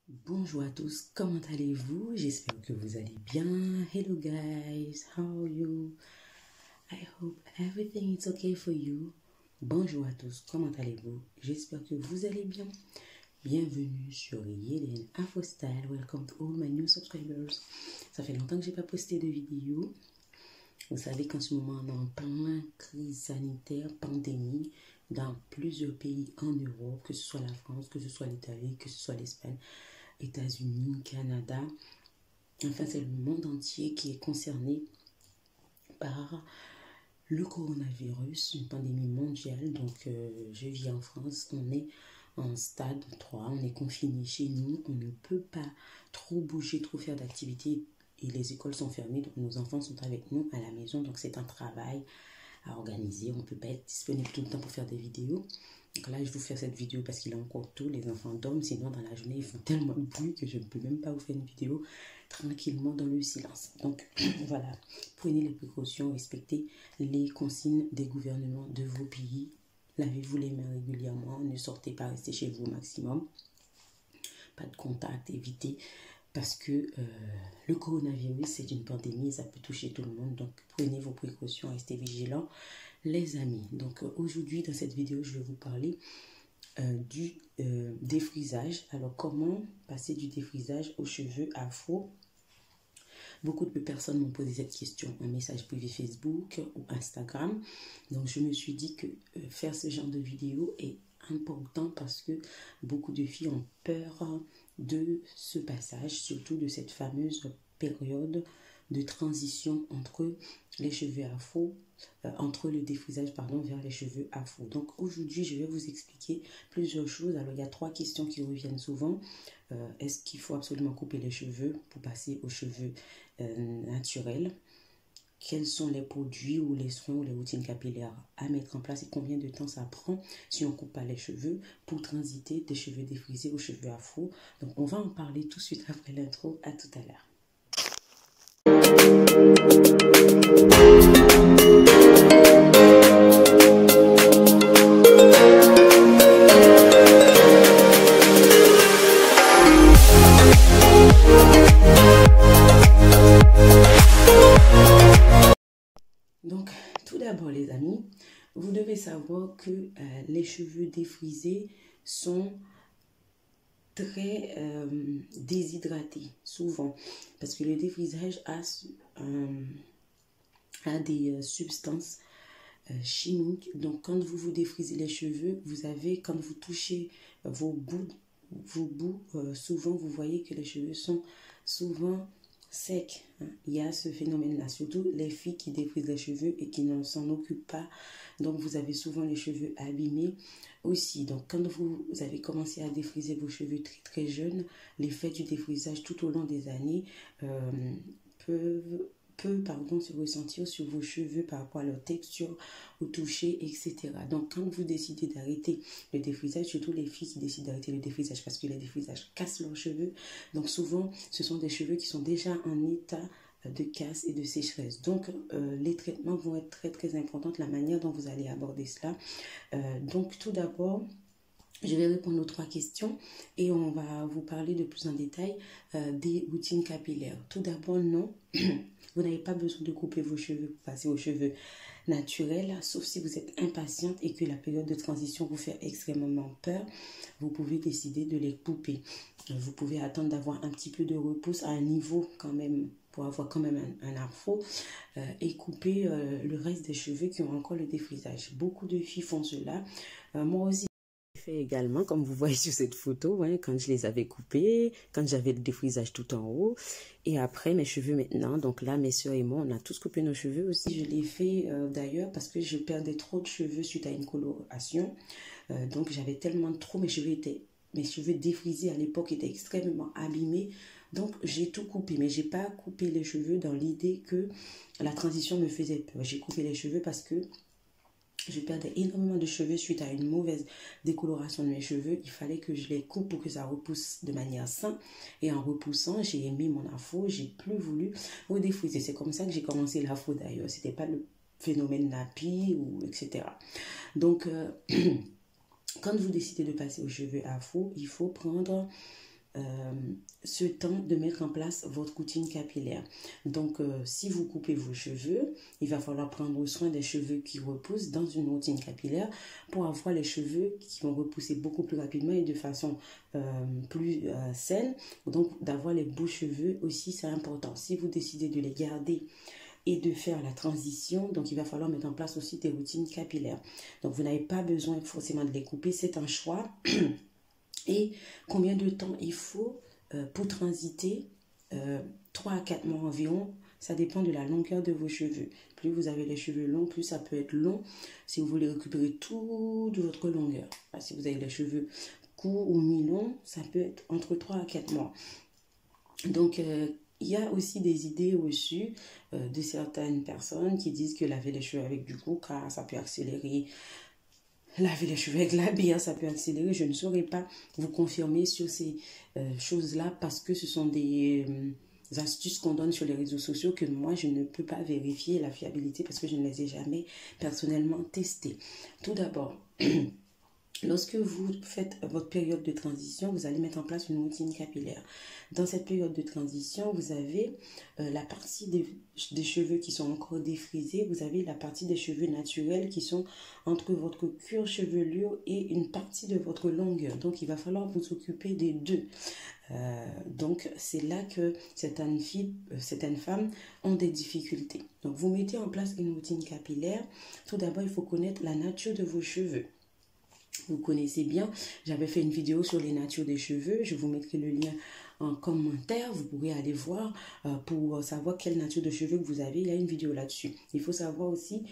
Bonjour à tous, comment allez-vous? J'espère que vous allez bien. Hello guys, how are you? I hope everything is okay for you. Bonjour à tous, comment allez-vous? J'espère que vous allez bien. Bienvenue sur Yelen Infostyle. Welcome to all my new subscribers. Ça fait longtemps que j'ai pas posté de vidéo. Vous savez qu'en ce moment, on est en plein crise sanitaire, pandémie, dans plusieurs pays en Europe, que ce soit la France, que ce soit l'Italie, que ce soit l'Espagne, États-Unis, Canada. Enfin, c'est le monde entier qui est concerné par le coronavirus, une pandémie mondiale. Donc, je vis en France, on est en stade 3, on est confiné chez nous, on ne peut pas trop bouger, trop faire d'activités. Et les écoles sont fermées, donc nos enfants sont avec nous à la maison. Donc c'est un travail à organiser. On ne peut pas être disponible tout le temps pour faire des vidéos. Donc là, je vous fais cette vidéo parce qu'il est encore tôt. Les enfants dorment. Sinon, dans la journée, ils font tellement de bruit que je ne peux même pas vous faire une vidéo tranquillement dans le silence. Donc voilà, prenez les précautions, respectez les consignes des gouvernements de vos pays. Lavez-vous les mains régulièrement. Ne sortez pas, restez chez vous au maximum. Pas de contact, évitez. Parce que le coronavirus, c'est une pandémie, ça peut toucher tout le monde. Donc, prenez vos précautions, restez vigilants, les amis. Donc, aujourd'hui, dans cette vidéo, je vais vous parler du défrisage. Alors, comment passer du défrisage aux cheveux afro? Beaucoup de personnes m'ont posé cette question, un message privé Facebook ou Instagram. Donc, je me suis dit que faire ce genre de vidéo est important parce que beaucoup de filles ont peur de ce passage, surtout de cette fameuse période de transition entre les cheveux afro, entre le défrisage vers les cheveux afro. Donc aujourd'hui, je vais vous expliquer plusieurs choses. Alors il y a 3 questions qui reviennent souvent. Est-ce qu'il faut absolument couper les cheveux pour passer aux cheveux naturels? Quels sont les produits ou les soins ou les routines capillaires à mettre en place et combien de temps ça prend si on ne coupe pas les cheveux pour transiter des cheveux défrisés aux cheveux afro. Donc on va en parler tout de suite après l'intro. À tout à l'heure. Donc, tout d'abord les amis, vous devez savoir que les cheveux défrisés sont très déshydratés, souvent, parce que le défrisage a des substances chimiques. Donc, quand vous vous défrisez les cheveux, vous avez, quand vous touchez vos bouts, souvent vous voyez que les cheveux sont souvent sec. Il y a ce phénomène-là, surtout les filles qui défrisent les cheveux et qui ne s'en occupent pas. Donc, vous avez souvent les cheveux abîmés aussi. Donc, quand vous avez commencé à défriser vos cheveux très très jeunes, l'effet du défrisage tout au long des années peut se ressentir sur vos cheveux par rapport à leur texture, au toucher, etc. Donc, quand vous décidez d'arrêter le défrisage, surtout les filles qui décident d'arrêter le défrisage parce que le défrisage casse leurs cheveux. Donc, souvent, ce sont des cheveux qui sont déjà en état de casse et de sécheresse. Donc, les traitements vont être très, très importants, la manière dont vous allez aborder cela. Donc, tout d'abord, je vais répondre aux 3 questions et on va vous parler de plus en détail des routines capillaires. Tout d'abord, non, vous n'avez pas besoin de couper vos cheveux pour passer aux cheveux naturels, sauf si vous êtes impatiente et que la période de transition vous fait extrêmement peur. Vous pouvez décider de les couper. Vous pouvez attendre d'avoir un petit peu de repousse à un niveau quand même, pour avoir quand même un afro et couper le reste des cheveux qui ont encore le défrisage. Beaucoup de filles font cela. Moi aussi, fait également, comme vous voyez sur cette photo, quand je les avais coupés, quand j'avais le défrisage tout en haut, et après mes cheveux maintenant. Donc là, mes soeurs et moi, on a tous coupé nos cheveux aussi. Je l'ai fait d'ailleurs parce que je perdais trop de cheveux suite à une coloration. Donc j'avais tellement trop, mes cheveux défrisés à l'époque étaient extrêmement abîmés. Donc j'ai tout coupé, mais j'ai pas coupé les cheveux dans l'idée que la transition me faisait peur. J'ai coupé les cheveux parce que je perdais énormément de cheveux suite à une mauvaise décoloration de mes cheveux. Il fallait que je les coupe pour que ça repousse de manière saine. Et en repoussant, j'ai aimé mon afro. J'ai plus voulu redéfriser. C'est comme ça que j'ai commencé l'afro d'ailleurs. C'était pas le phénomène nappy ou etc. Donc, quand vous décidez de passer aux cheveux afro, il faut prendre ce temps de mettre en place votre routine capillaire. Donc, si vous coupez vos cheveux, il va falloir prendre soin des cheveux qui repoussent dans une routine capillaire pour avoir les cheveux qui vont repousser beaucoup plus rapidement et de façon plus saine. Donc, d'avoir les beaux cheveux aussi, c'est important. Si vous décidez de les garder et de faire la transition, donc il va falloir mettre en place aussi des routines capillaires. Donc, vous n'avez pas besoin forcément de les couper, c'est un choix. Et combien de temps il faut pour transiter 3 à 4 mois environ, ça dépend de la longueur de vos cheveux. Plus vous avez les cheveux longs, plus ça peut être long si vous voulez récupérer toute votre longueur. Si vous avez les cheveux courts ou mi-longs, ça peut être entre 3 à 4 mois. Donc, il y a aussi des idées reçues de certaines personnes qui disent que laver les cheveux avec du coca, ça peut accélérer. Laver les cheveux avec la bière, ça peut accélérer. Je ne saurais pas vous confirmer sur ces choses-là parce que ce sont des astuces qu'on donne sur les réseaux sociaux que moi, je ne peux pas vérifier la fiabilité parce que je ne les ai jamais personnellement testées. Tout d'abord, lorsque vous faites votre période de transition, vous allez mettre en place une routine capillaire. Dans cette période de transition, vous avez la partie des cheveux qui sont encore défrisés. Vous avez la partie des cheveux naturels qui sont entre votre cuir chevelure et une partie de votre longueur. Donc, il va falloir vous occuper des deux. Donc, c'est là que certaines femmes ont des difficultés. Donc, vous mettez en place une routine capillaire. Tout d'abord, il faut connaître la nature de vos cheveux. Vous connaissez bien, j'avais fait une vidéo sur les natures des cheveux, je vous mettrai le lien en commentaire, vous pourrez aller voir pour savoir quelle nature de cheveux que vous avez, il y a une vidéo là-dessus. Il faut savoir aussi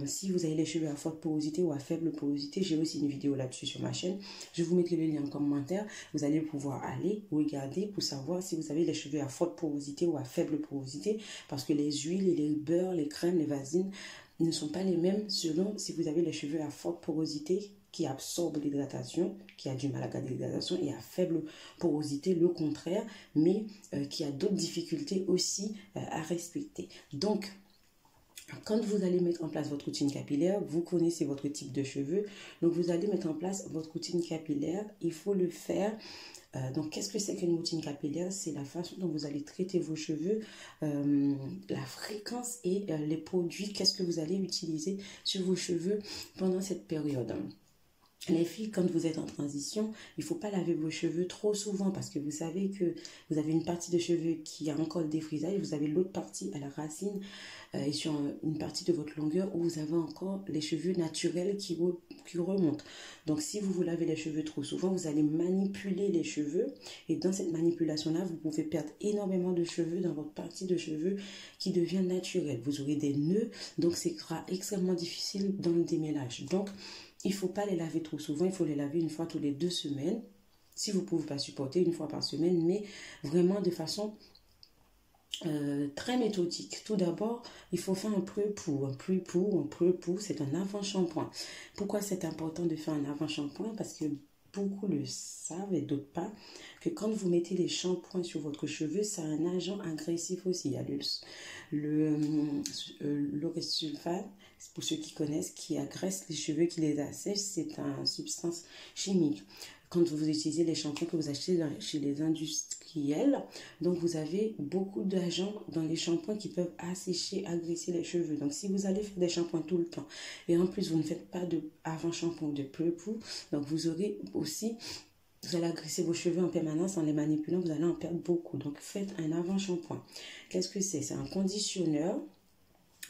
si vous avez les cheveux à forte porosité ou à faible porosité, j'ai aussi une vidéo là-dessus sur ma chaîne, je vous mettrai le lien en commentaire, vous allez pouvoir aller regarder pour savoir si vous avez les cheveux à forte porosité ou à faible porosité, parce que les huiles et les beurres, les crèmes, les vasines ne sont pas les mêmes selon si vous avez les cheveux à forte porosité qui absorbe l'hydratation, qui a du mal à garder l'hydratation, et à faible porosité, le contraire, mais qui a d'autres difficultés aussi à respecter. Donc, quand vous allez mettre en place votre routine capillaire, vous connaissez votre type de cheveux, donc vous allez mettre en place votre routine capillaire, il faut le faire. Donc, qu'est-ce que c'est qu'une routine capillaire? C'est la façon dont vous allez traiter vos cheveux, la fréquence et les produits, qu'est-ce que vous allez utiliser sur vos cheveux pendant cette période. Les filles, quand vous êtes en transition, il ne faut pas laver vos cheveux trop souvent parce que vous savez que vous avez une partie de cheveux qui a encore le défrisage, vous avez l'autre partie à la racine et sur une partie de votre longueur où vous avez encore les cheveux naturels qui remontent. Donc, si vous vous lavez les cheveux trop souvent, vous allez manipuler les cheveux et dans cette manipulation-là, vous pouvez perdre énormément de cheveux dans votre partie de cheveux qui devient naturelle. Vous aurez des nœuds, donc c'est extrêmement difficile dans le démêlage. Donc, il ne faut pas les laver trop souvent, il faut les laver une fois tous les 2 semaines. Si vous ne pouvez pas supporter, une fois par semaine, mais vraiment de façon très méthodique. Tout d'abord, il faut faire un pré-pou. Un pré-pou, c'est un avant-shampoing. Pourquoi c'est important de faire un avant-shampoing? Parce que beaucoup le savent et d'autres pas, que quand vous mettez les shampoings sur votre cheveu, ça a un agent agressif aussi. Il y a l'auresulfate, pour ceux qui connaissent, qui agresse les cheveux, qui les assèche, c'est une substance chimique. Quand vous utilisez les shampoings que vous achetez chez les industriels, donc vous avez beaucoup d'agents dans les shampoings qui peuvent assécher, agresser les cheveux. Donc si vous allez faire des shampoings tout le temps et en plus vous ne faites pas de avant-shampoing de pré-pou, donc vous aurez aussi, vous allez agresser vos cheveux en permanence en les manipulant, vous allez en perdre beaucoup. Donc faites un avant-shampoing. Qu'est-ce que c'est? C'est un conditionneur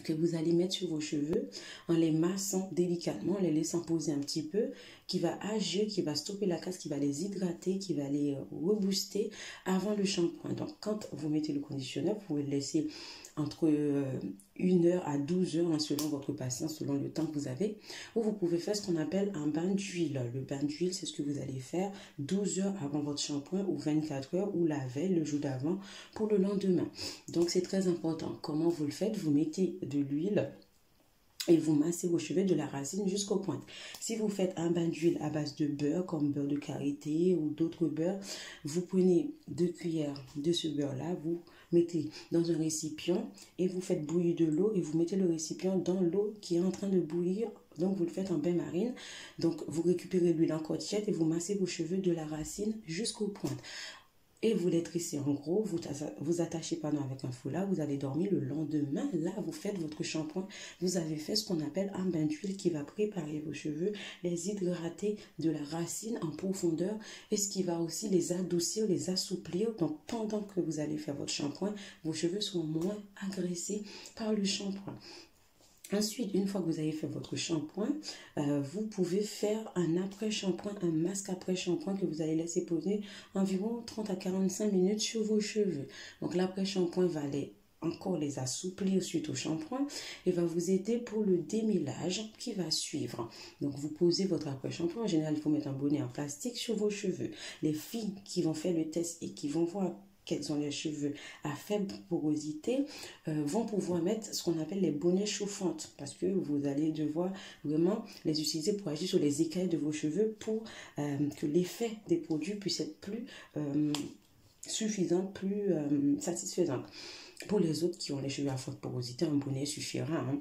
que vous allez mettre sur vos cheveux en les massant délicatement, en les laissant poser un petit peu, qui va agir, qui va stopper la casse, qui va les hydrater, qui va les rebooster avant le shampoing. Donc, quand vous mettez le conditionneur, vous pouvez le laisser entre 1 heure à 12 heures, selon votre patience, selon le temps que vous avez. Ou vous pouvez faire ce qu'on appelle un bain d'huile. Le bain d'huile, c'est ce que vous allez faire 12 heures avant votre shampoing ou 24 heures ou la veille, le jour d'avant, pour le lendemain. Donc, c'est très important. Comment vous le faites? Vous mettez de l'huile et vous massez vos cheveux de la racine jusqu'aux pointes. Si vous faites un bain d'huile à base de beurre, comme beurre de karité ou d'autres beurres, vous prenez 2 cuillères de ce beurre-là, vous mettez dans un récipient et vous faites bouillir de l'eau et vous mettez le récipient dans l'eau qui est en train de bouillir. Donc, vous le faites en bain marine. Donc, vous récupérez l'huile en côtelette et vous massez vos cheveux de la racine jusqu'aux pointes. et vous les tressez en gros, vous attachez pardon, avec un foulard, vous allez dormir le lendemain. Là, vous faites votre shampoing. Vous avez fait ce qu'on appelle un bain d'huile qui va préparer vos cheveux, les hydrater de la racine en profondeur et ce qui va aussi les adoucir, les assouplir. Donc, pendant que vous allez faire votre shampoing, vos cheveux seront moins agressés par le shampoing. Ensuite, une fois que vous avez fait votre shampoing, vous pouvez faire un après-shampoing, un masque après-shampoing que vous allez laisser poser environ 30 à 45 minutes sur vos cheveux. Donc, l'après-shampoing va encore les assouplir suite au shampoing et va vous aider pour le démêlage qui va suivre. Donc, vous posez votre après-shampoing. En général, il faut mettre un bonnet en plastique sur vos cheveux. Les filles qui vont faire le test et qui vont voir qu'elles ont les cheveux à faible porosité, vont pouvoir mettre ce qu'on appelle les bonnets chauffantes parce que vous allez devoir vraiment les utiliser pour agir sur les écailles de vos cheveux pour que l'effet des produits puisse être plus suffisant, plus satisfaisant. Pour les autres qui ont les cheveux à forte porosité, un bonnet suffira, hein.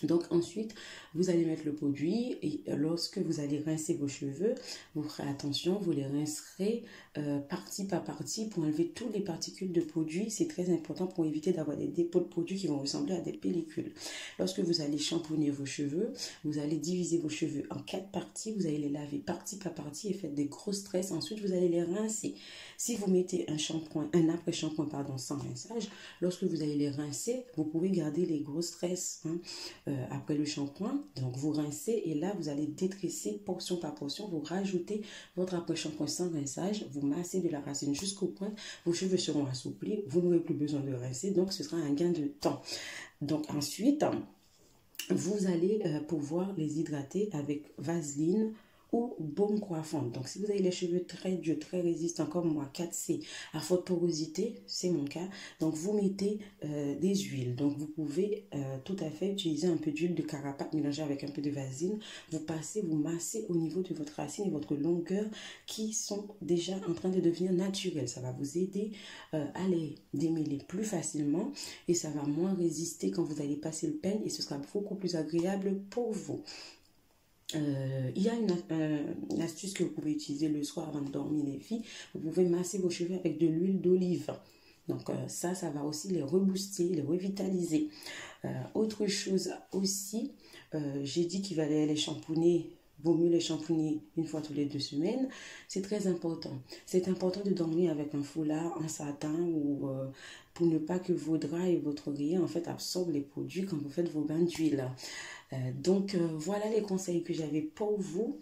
Donc ensuite, vous allez mettre le produit et lorsque vous allez rincer vos cheveux, vous ferez attention, vous les rincerez partie par partie pour enlever toutes les particules de produit. C'est très important pour éviter d'avoir des dépôts de produits qui vont ressembler à des pellicules. Lorsque vous allez shampoiner vos cheveux, vous allez diviser vos cheveux en 4 parties. Vous allez les laver partie par partie et faites des grosses tresses. Ensuite, vous allez les rincer. Si vous mettez un après-shampoing sans rinçage, lorsque vous allez les rincer, vous pouvez garder les grosses tresses, hein, après le shampoing. Donc vous rincez et là vous allez détresser portion par portion. Vous rajoutez votre après-shampoing sans rinçage. Vous massez de la racine jusqu'au point. Vos cheveux seront assouplis. Vous n'aurez plus besoin de rincer. Donc ce sera un gain de temps. Donc ensuite, vous allez pouvoir les hydrater avec vaseline ou baume coiffant. Donc, si vous avez les cheveux très durs, très résistants comme moi, 4C, à forte porosité, c'est mon cas, donc vous mettez des huiles. Donc, vous pouvez tout à fait utiliser un peu d'huile de carapate mélangée avec un peu de vaseline. Vous passez, vous massez au niveau de votre racine et votre longueur qui sont déjà en train de devenir naturelles. Ça va vous aider à les démêler plus facilement et ça va moins résister quand vous allez passer le peigne et ce sera beaucoup plus agréable pour vous. Il y a une astuce que vous pouvez utiliser le soir avant de dormir, les filles. Vous pouvez masser vos cheveux avec de l'huile d'olive. Donc ça va aussi les rebooster, les revitaliser. Autre chose aussi, j'ai dit qu'il fallait les shampooiner. Vaut mieux les shampooiner une fois toutes les 2 semaines. C'est très important. C'est important de dormir avec un foulard en satin ou pour ne pas que vos draps et votre oreiller en fait absorbent les produits quand vous faites vos bains d'huile. Donc voilà les conseils que j'avais pour vous.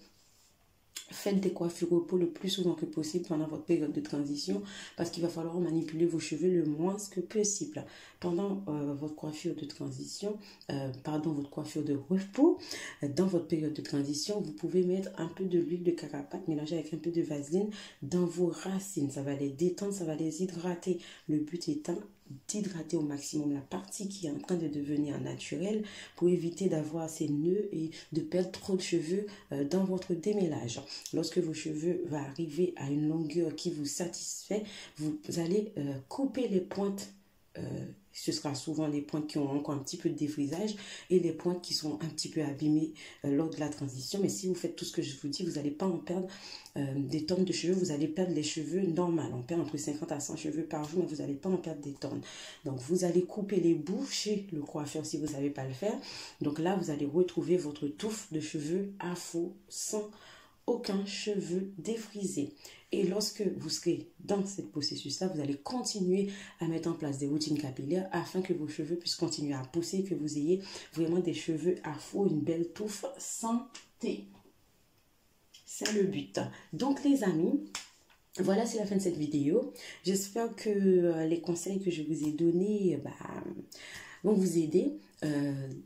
Faites des coiffures repos le plus souvent que possible pendant votre période de transition parce qu'il va falloir manipuler vos cheveux le moins que possible. Pendant votre coiffure de transition, votre coiffure de repos, dans votre période de transition, vous pouvez mettre un peu de l'huile de carapate mélangée avec un peu de vaseline dans vos racines. Ça va les détendre, ça va les hydrater. Le but étant d'hydrater au maximum la partie qui est en train de devenir naturelle pour éviter d'avoir ces nœuds et de perdre trop de cheveux dans votre démêlage. Lorsque vos cheveux vont arriver à une longueur qui vous satisfait, vous allez couper les pointes. Ce sera souvent les pointes qui ont encore un petit peu de défrisage et les pointes qui sont un petit peu abîmées lors de la transition. Mais si vous faites tout ce que je vous dis, vous n'allez pas en perdre des tonnes de cheveux. Vous allez perdre les cheveux normaux. On perd entre 50 à 100 cheveux par jour, mais vous n'allez pas en perdre des tonnes. Donc, vous allez couper les bouts chez le coiffeur si vous ne savez pas le faire. Donc là, vous allez retrouver votre touffe de cheveux afro sans aucun cheveu défrisé. Et lorsque vous serez dans ce processus-là, vous allez continuer à mettre en place des routines capillaires afin que vos cheveux puissent continuer à pousser, que vous ayez vraiment des cheveux afro, une belle touffe santé. C'est le but. Donc les amis, voilà, c'est la fin de cette vidéo. J'espère que les conseils que je vous ai donnés vont vous aider.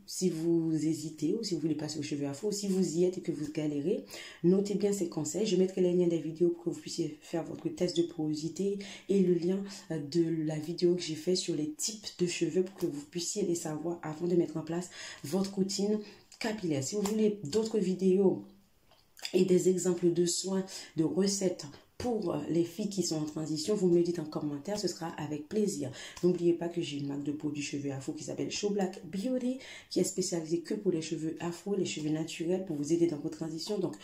Si vous hésitez ou si vous voulez passer aux cheveux afro, ou si vous y êtes et que vous galérez, notez bien ces conseils. Je mettrai les liens des vidéos pour que vous puissiez faire votre test de porosité et le lien de la vidéo que j'ai fait sur les types de cheveux pour que vous puissiez les savoir avant de mettre en place votre routine capillaire. Si vous voulez d'autres vidéos et des exemples de soins, de recettes pour les filles qui sont en transition, vous me le dites en commentaire, ce sera avec plaisir. N'oubliez pas que j'ai une marque de produits cheveux afro qui s'appelle Show Black Beauty, qui est spécialisée que pour les cheveux afro, les cheveux naturels, pour vous aider dans vos transitions. Donc,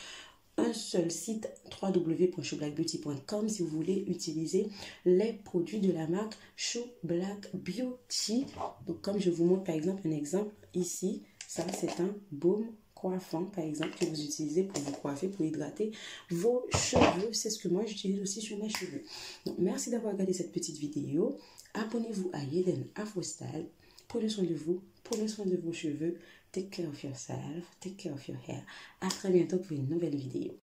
un seul site, www.showblackbeauty.com, si vous voulez utiliser les produits de la marque Show Black Beauty. Donc comme je vous montre par exemple un exemple ici, ça c'est un baume coiffant par exemple que vous utilisez pour vous coiffer, pour hydrater vos cheveux. C'est ce que moi j'utilise aussi sur mes cheveux. Donc merci d'avoir regardé cette petite vidéo. Abonnez-vous à Yeden Afro Style. Prenez soin de vous, prenez soin de vos cheveux. Take care of yourself, take care of your hair. À très bientôt pour une nouvelle vidéo.